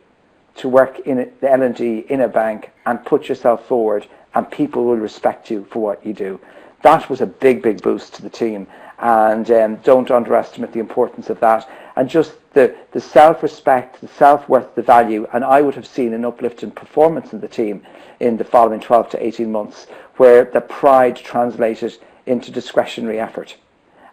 to work in the L&D in a bank and put yourself forward, and people will respect you for what you do. That was a big, big boost to the team, and don't underestimate the importance of that. And just the self-respect, the self-worth, the value, and I would have seen an uplift in performance in the team in the following 12 to 18 months, where the pride translated into discretionary effort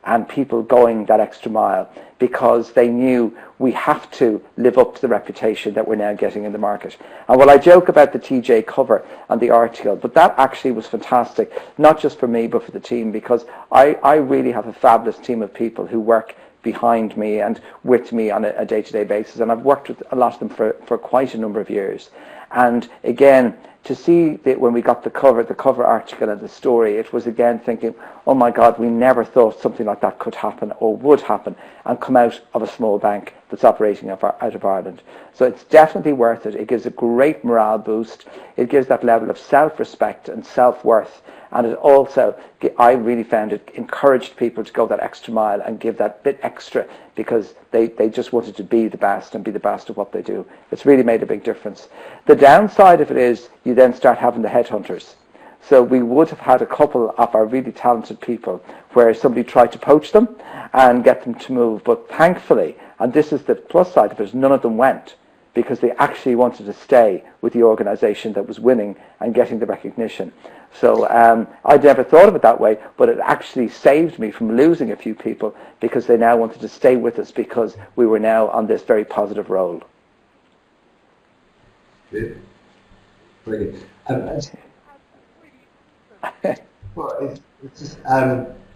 and people going that extra mile because they knew we have to live up to the reputation that we're now getting in the market. And well, I joke about the TJ cover and the article, but that actually was fantastic, not just for me, but for the team, because I really have a fabulous team of people who work behind me and with me on a day-to-day basis, and I've worked with a lot of them for quite a number of years. And again, to see that when we got the cover article and the story, it was again thinking, oh my God, we never thought something like that could happen or would happen and come out of a small bank that's operating out of Ireland. So it's definitely worth it. It gives a great morale boost. It gives that level of self-respect and self-worth. And it also, I really found it encouraged people to go that extra mile and give that bit extra because they just wanted to be the best and be the best of what they do. It's really made a big difference. The downside of it is you then start having the headhunters. So we would have had a couple of our really talented people where somebody tried to poach them and get them to move. But thankfully, and this is the plus side of it, none of them went, because they actually wanted to stay with the organisation that was winning and getting the recognition. So I'd never thought of it that way, but it actually saved me from losing a few people because they now wanted to stay with us because we were now on this very positive roll. Good. Brilliant. Well, it's just,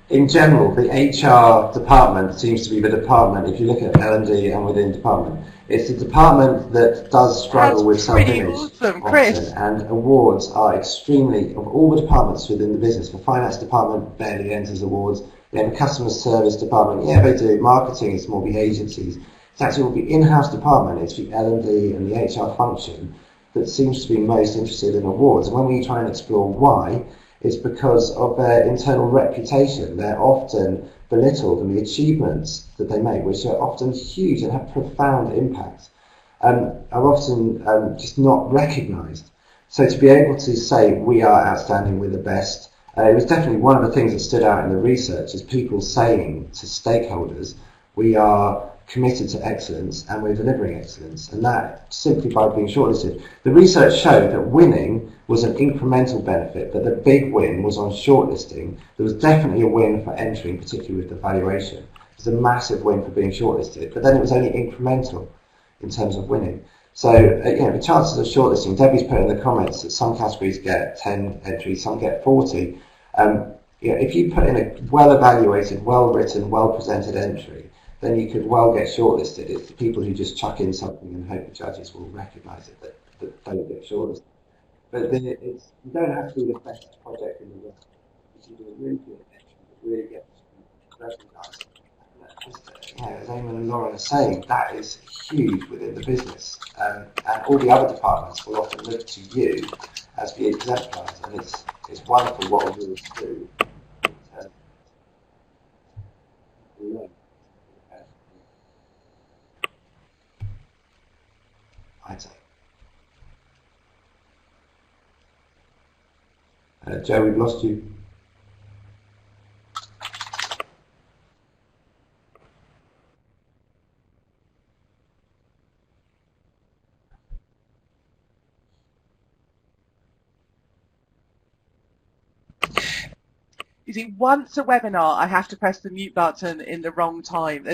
in general, the HR department seems to be the department, if you look at L&D and within department, it's the department that does struggle with self-image awesome, Chris. often, and awards are extremely, of all the departments within the business, the finance department barely enters awards, then the customer service department, yeah, they do, marketing is more the agencies. It's actually the in-house department, it's the L&D and the HR function that seems to be most interested in awards. And when we try and explore why, it's because of their internal reputation. They're often belittled in the achievements that they make, which are often huge and have profound impact. are often just not recognised. So to be able to say we are outstanding, we're the best, it was definitely one of the things that stood out in the research is people saying to stakeholders, we are committed to excellence and we're delivering excellence, and that simply by being shortlisted. The research showed that winning was an incremental benefit, but the big win was on shortlisting. There was definitely a win for entering, particularly with the valuation. It was a massive win for being shortlisted, but then it was only incremental in terms of winning. So the chances of shortlisting, Debbie's put in the comments that some categories get 10 entries, some get 40. If you put in a well-evaluated, well-written, well-presented entry, then you could well get shortlisted. It's the people who just chuck in something and hope the judges will recognise it that don't get shortlisted. But then you don't have to be the best project in the world. You can do a really good entry that really gets recognised. As Amon and Lauren are saying, that is huge within the business. And all the other departments will often look to you as the exemplars. And it's wonderful what we always do. I'd say. Joe, we've lost you. You see, once a webinar, I have to press the mute button in the wrong time.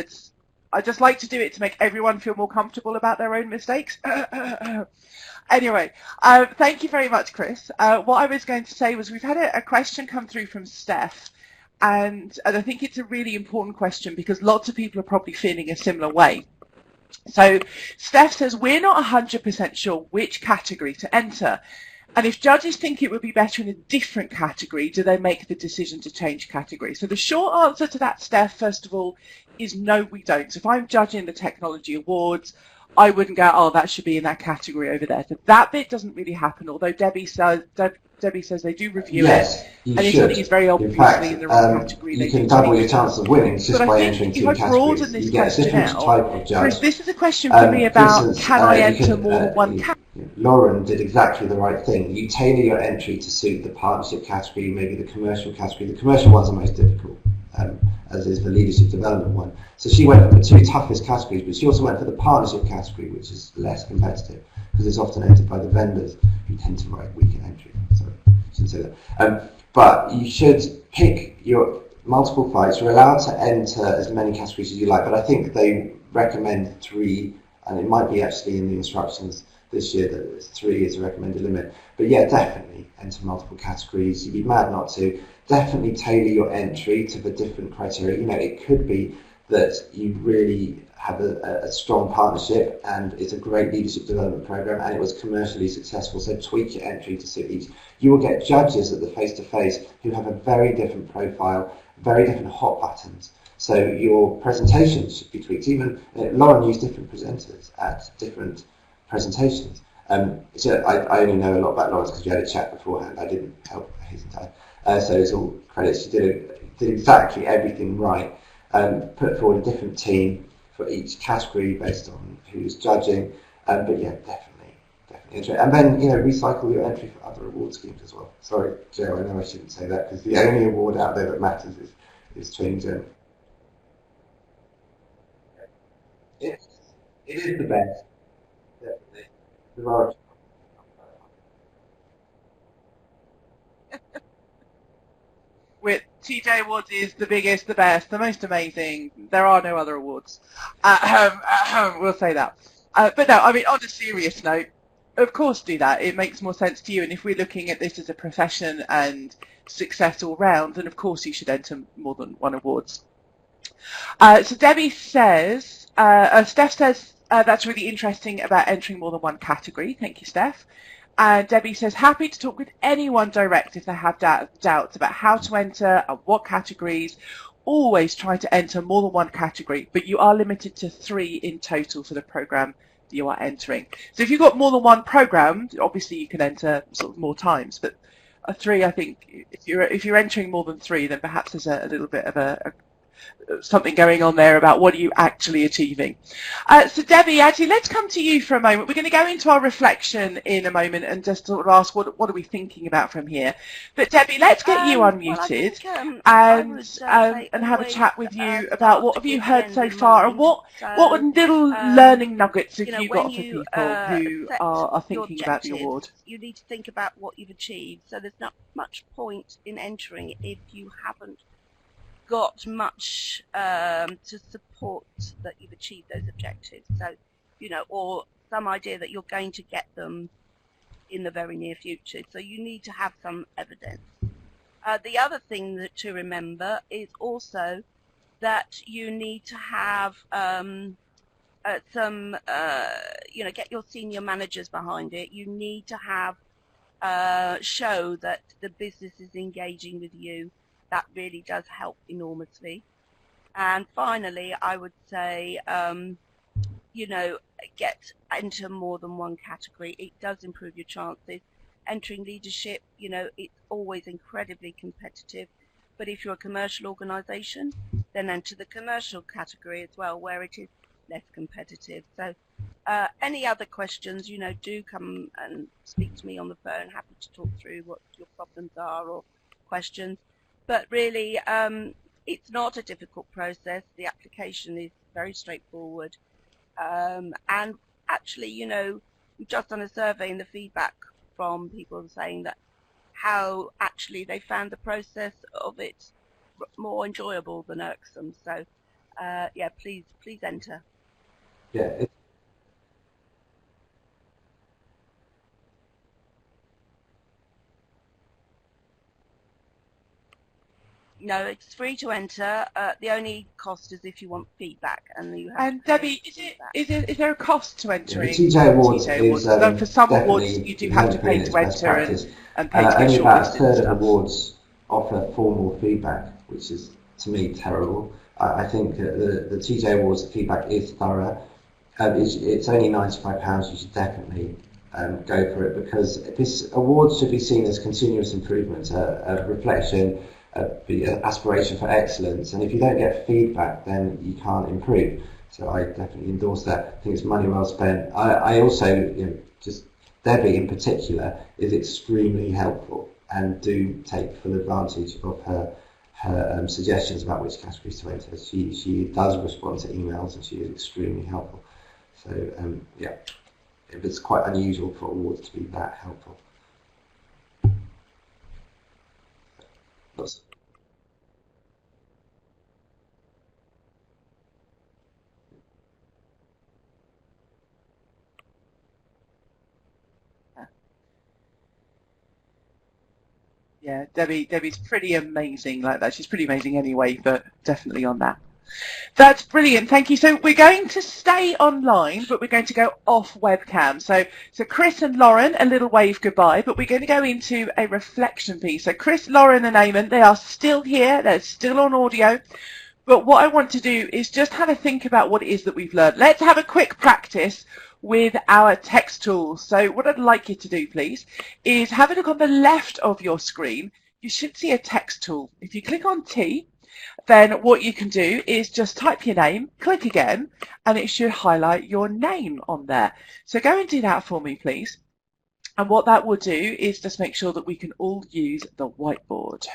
I just like to do it to make everyone feel more comfortable about their own mistakes. Anyway, thank you very much, Chris. What I was going to say was we've had a question come through from Steph, and I think it's a really important question because lots of people are probably feeling a similar way. So Steph says, we're not 100% sure which category to enter. And if judges think it would be better in a different category, do they make the decision to change category? So the short answer to that, Steph, first of all, is no, we don't. So if I'm judging the technology awards, I wouldn't go, oh, that should be in that category over there. So that bit doesn't really happen, although Debbie says they do review it. And if something is very obviously in the wrong category, you can double your chance of winning just by entering two categories. If I broaden this question out, Chris, this is a question for me about instance, can I enter more than one category? Lauren did exactly the right thing. You tailor your entry to suit the partnership category, maybe the commercial category. The commercial ones are most difficult, as is the leadership development one. So she went for the two toughest categories, but she also went for the partnership category, which is less competitive, because it's often entered by the vendors who tend to write weaker entry. Sorry, I shouldn't say that. But you should pick your multiple fights. You're allowed to enter as many categories as you like, but I think they recommend 3, and it might be actually in the instructions this year that 3 is a recommended limit. But yeah, definitely enter multiple categories. You'd be mad not to. Definitely tailor your entry to the different criteria. It could be that you really have a strong partnership and it's a great leadership development program and it was commercially successful, so tweak your entry to suit each. You will get judges at the face-to-face who have a very different profile, very different hot buttons. So your presentation should be tweaked. Even Lauren used different presenters at different presentations. So I only know a lot about Lauren's because we had a chat beforehand. I didn't help his entire. So it's all credits. She did exactly everything right. Put forward a different team for each category based on who's judging. But yeah, definitely. And then recycle your entry for other award schemes as well. Sorry, Joe, I know I shouldn't say that because the only award out there that matters is Training Journal. It is the best. Definitely. There are. With TJ Awards is the biggest, the best, the most amazing. There are no other awards. We'll say that. But no, I mean, on a serious note, of course do that. It makes more sense to you. And if we're looking at this as a profession and success all round, then of course you should enter more than one awards. So Debbie says, Steph says, that's really interesting about entering more than one category. Thank you, Steph. And Debbie says, happy to talk with anyone direct if they have doubts about how to enter and what categories. Always try to enter more than one category, but you are limited to 3 in total for the program that you are entering. So if you've got more than one program, obviously you can enter sort of more times, but 3, I think, if you're entering more than 3, then perhaps there's a little bit of something going on there about what are you actually achieving. So Debbie, actually, let's come to you for a moment. We're going to go into our reflection in a moment and just sort of ask what are we thinking about from here. But Debbie, let's get you unmuted and have a chat with you about what have you heard so far and what little learning nuggets have you got for people who are thinking about the award. You need to think about what you've achieved. So there's not much point in entering if you haven't got much to support that you've achieved those objectives. So, or some idea that you're going to get them in the very near future. So you need to have some evidence. The other thing to remember is also that you need to have some, get your senior managers behind it. You need to have show that the business is engaging with you. That really does help enormously. And finally, I would say, enter more than one category. It does improve your chances. Entering leadership, it's always incredibly competitive. But if you're a commercial organisation, then enter the commercial category as well, where it is less competitive. So any other questions, do come and speak to me on the phone. Happy to talk through what your problems are or questions. But really, it's not a difficult process. The application is very straightforward. And actually, we've just done a survey and the feedback from people saying that how actually they found the process of it more enjoyable than irksome. So, please enter. Yeah. No, it's free to enter. The only cost is if you want feedback, and you have. And Debbie, is there a cost to entering? The TJ Awards is for some awards you do have to pay to enter and pay to get only about a third shortlisted. of awards offer formal feedback, which is to me terrible. I think the TJ Awards feedback is thorough. It's only £95. You should definitely go for it, because this award should be seen as continuous improvement, a reflection. The aspiration for excellence, and if you don't get feedback, then you can't improve. So I definitely endorse that. I think it's money well spent. I also, just Debbie in particular, is extremely helpful, and do take full advantage of her suggestions about which categories to enter. She does respond to emails, and she is extremely helpful. So it's quite unusual for awards to be that helpful. Yeah, Debbie's pretty amazing like that. She's pretty amazing anyway, but definitely on that. That's brilliant, thank you. So we're going to stay online, but we're going to go off webcam. So Chris and Lauren, a little wave goodbye, but we're going to go into a reflection piece. So Chris, Lauren and Amon, they are still here, they're still on audio, but what I want to do is just have a think about what it is that we've learned. Let's have a quick practice with our text tools. So what I'd like you to do, please, is have a look on the left of your screen. You should see a text tool. If you click on T, then what you can do is just type your name, click again, and it should highlight your name on there. So go and do that for me, please. And what that will do is just make sure that we can all use the whiteboard.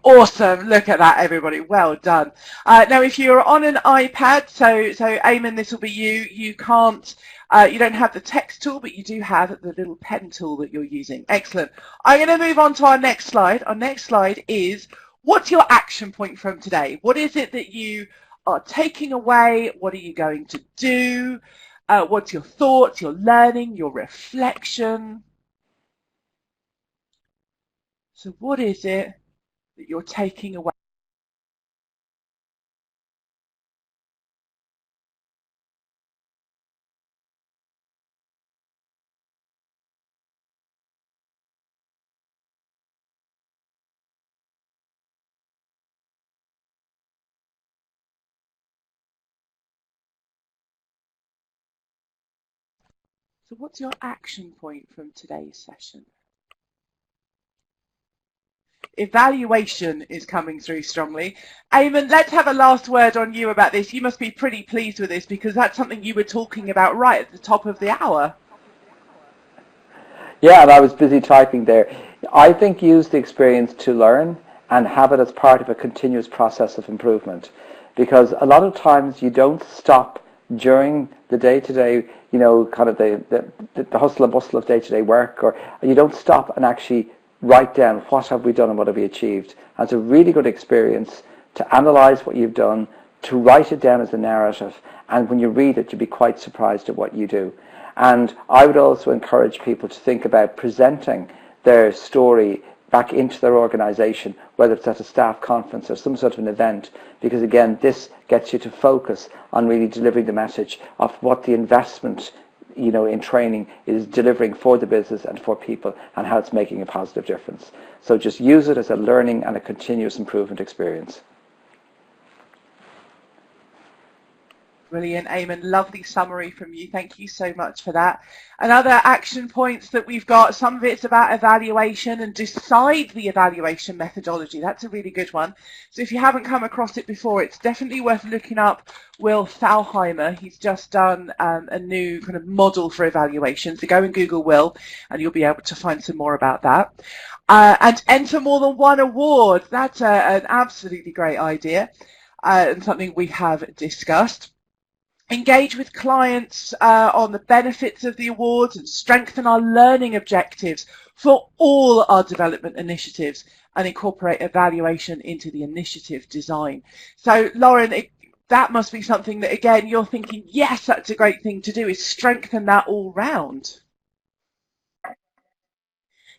Awesome, look at that everybody, well done. Now if you're on an iPad, so Amon, this will be you, you can't, you don't have the text tool, but you do have the little pen tool that you're using. Excellent. I'm going to move on to our next slide. Our next slide is, what's your action point from today? What is it that you are taking away? What are you going to do? What's your thoughts, your learning, your reflection? So what is it that you're taking away? So what's your action point from today's session? Evaluation is coming through strongly. Amon, let's have a last word on you about this. You must be pretty pleased with this because that's something you were talking about right at the top of the hour. Yeah, and I was busy typing there. I think use the experience to learn and have it as part of a continuous process of improvement. Because a lot of times you don't stop during the day-to-day, kind of the hustle and bustle of day-to-day work, or you don't stop and actually write down what have we done and what have we achieved. And it's a really good experience to analyse what you've done, to write it down as a narrative, and when you read it, you'll be quite surprised at what you do. And I would also encourage people to think about presenting their story back into their organisation, whether it's at a staff conference or some sort of an event, because again, this gets you to focus on really delivering the message of what the investment in training is delivering for the business and for people and how it's making a positive difference. So just use it as a learning and a continuous improvement experience. Brilliant, Amon. Lovely summary from you. Thank you so much for that. And other action points that we've got, some of it's about evaluation and decide the evaluation methodology. That's a really good one. So if you haven't come across it before, it's definitely worth looking up Will Thalheimer. He's just done a new kind of model for evaluation. So go and Google Will and you'll be able to find some more about that. And enter more than one award. That's an absolutely great idea and something we have discussed. Engage with clients on the benefits of the awards and strengthen our learning objectives for all our development initiatives and incorporate evaluation into the initiative design. So, Lauren, that must be something that, again, you're thinking, yes, that's a great thing to do, is strengthen that all round.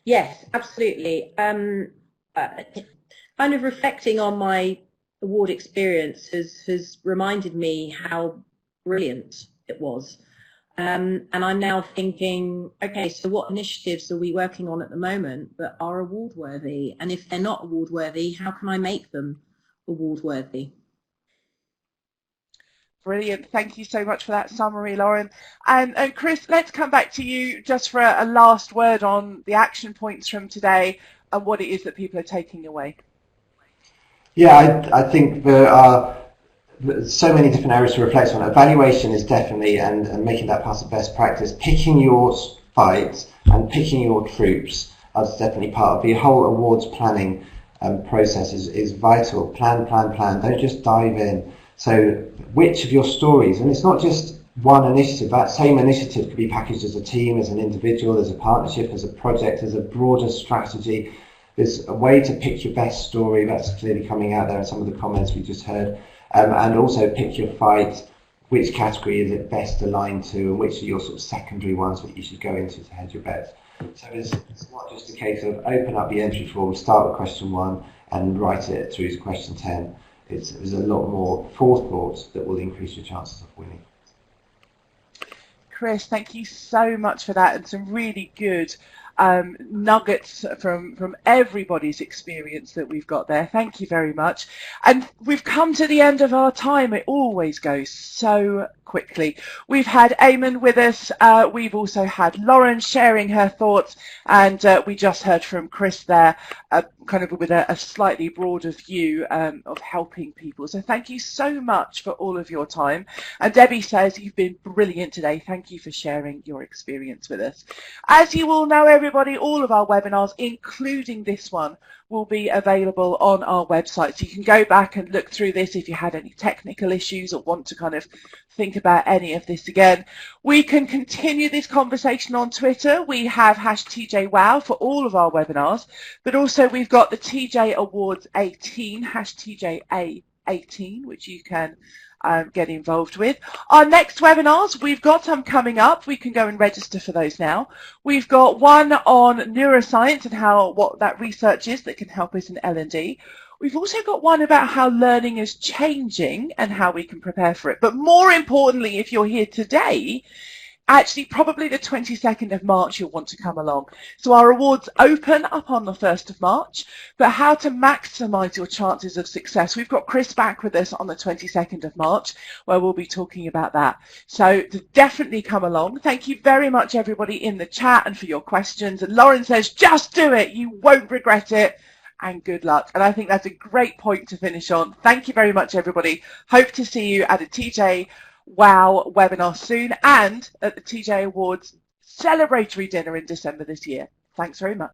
Yes, absolutely. Kind of reflecting on my award experience has reminded me how brilliant it was. And I'm now thinking, okay, so what initiatives are we working on at the moment that are award worthy? And if they're not award worthy, how can I make them award worthy? Brilliant. Thank you so much for that summary, Lauren. And Chris, let's come back to you just for a last word on the action points from today and what it is that people are taking away. Yeah, I think there are so many different areas to reflect on. Evaluation is definitely, and making that part of best practice, picking your fights and picking your troops. That's definitely part of the whole awards planning process is vital. Plan. Don't just dive in. So which of your stories, and it's not just one initiative, that same initiative could be packaged as a team, as an individual, as a partnership, as a project, as a broader strategy. There's a way to pick your best story. That's clearly coming out there in some of the comments we just heard. And also pick your fight, which category is it best aligned to, and which are your sort of secondary ones that you should go into to hedge your bets. So it's not just a case of open up the entry form, start with question 1 and write it through to question 10. There's a lot more forethought that will increase your chances of winning. Chris, thank you so much for that and some really good nuggets from everybody's experience that we've got there. Thank you very much. And we've come to the end of our time. It always goes so quickly. We've had Amon with us. We've also had Lauren sharing her thoughts, and we just heard from Chris there, kind of with a slightly broader view of helping people. So thank you so much for all of your time. And Debbie says you've been brilliant today. Thank you for sharing your experience with us. As you all know, everybody, all of our webinars, including this one, will be available on our website. So you can go back and look through this if you had any technical issues or want to kind of think about any of this again. We can continue this conversation on Twitter. We have #TJWow for all of our webinars, but also we've got the TJ Awards 18, #TJA18, which you can get involved with. Our next webinars, we've got some coming up. We can go and register for those now. We've got one on neuroscience and what that research is that can help us in L&D. We've also got one about how learning is changing and how we can prepare for it. But more importantly, if you're here today, Actually, probably the 22nd of March you'll want to come along. So our awards open up on the 1st of March, but how to maximise your chances of success. We've got Chris back with us on the 22nd of March, where we'll be talking about that. So definitely come along. Thank you very much, everybody in the chat, and for your questions. And Lauren says, just do it. You won't regret it. And good luck. And I think that's a great point to finish on. Thank you very much, everybody. Hope to see you at a TJ Wow webinar soon and at the TJ Awards celebratory dinner in December this year. Thanks very much.